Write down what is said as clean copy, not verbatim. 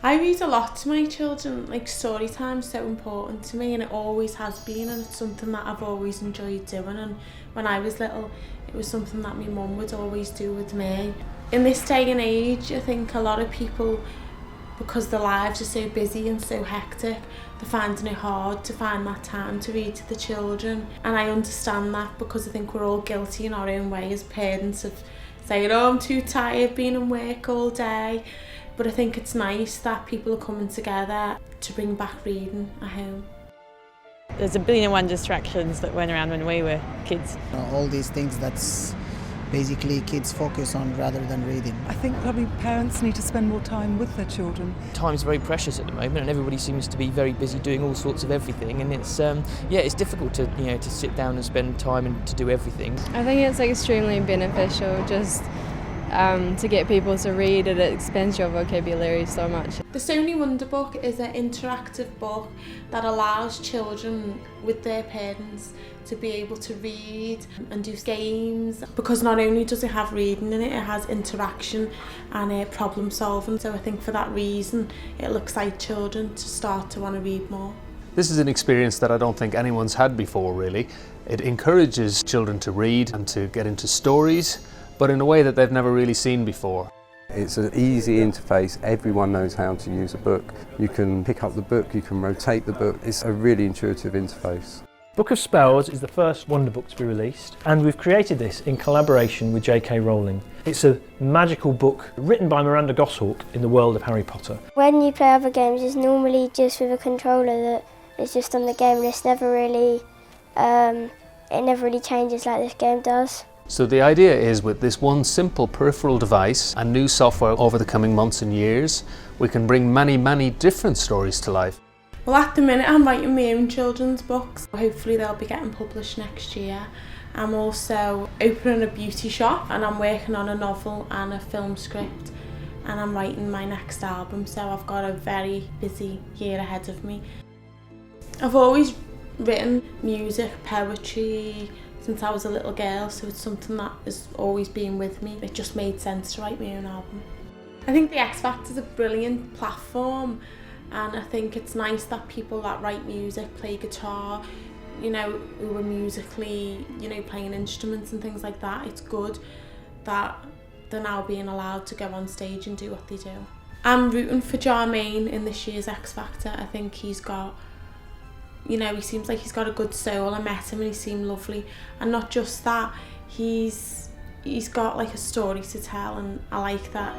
I read a lot to my children. Like, story time's so important to me, and it always has been, and it's something that I've always enjoyed doing. And when I was little, it was something that my mum would always do with me. In this day and age, I think a lot of people, because their lives are so busy and so hectic, they're finding it hard to find that time to read to the children. And I understand that, because I think we're all guilty in our own way as parents of saying, oh, I'm too tired being in work all day. But I think it's nice that people are coming together to bring back reading at home. There's a billion and one distractions that went around when we were kids. All these things that's basically kids focus on rather than reading. I think probably parents need to spend more time with their children. Time's very precious at the moment, and everybody seems to be very busy doing all sorts of everything, and it's difficult to to sit down and spend time and to do everything. I think it's extremely beneficial just to get people to read. It expands your vocabulary so much. The Sony Wonderbook is an interactive book that allows children with their parents to be able to read and do games, because not only does it have reading in it, it has interaction and problem solving. So I think for that reason it'll excite children to start to want to read more. This is an experience that I don't think anyone's had before, really. It encourages children to read and to get into stories, but in a way that they've never really seen before. It's an easy interface, everyone knows how to use a book. You can pick up the book, you can rotate the book. It's a really intuitive interface. Book of Spells is the first Wonderbook to be released, and we've created this in collaboration with J.K.Rowling. It's a magical book written by Miranda Goshawk in the world of Harry Potter. When you play other games, it's normally just with a controller that is just on the game, and it's never really, it never really changes like this game does. So the idea is, with this one simple peripheral device and new software over the coming months and years, we can bring many different stories to life. Well, at the minute I'm writing my own children's books. Hopefully they'll be getting published next year. I'm also opening a beauty shop, and I'm working on a novel and a film script, and I'm writing my next album, so I've got a very busy year ahead of me. I've always written music, poetry, since I was a little girl, so it's something that has always been with me. It just made sense to write my own album. I think the X Factor is a brilliant platform, and I think it's nice that people that write music, play guitar, who are musically, playing instruments and things like that. It's good that they're now being allowed to go on stage and do what they do. I'm rooting for Jermaine in this year's X Factor. I think he's got, he seems like he's got a good soul. I met him and he seemed lovely. And not just that, he's got like a story to tell, and I like that.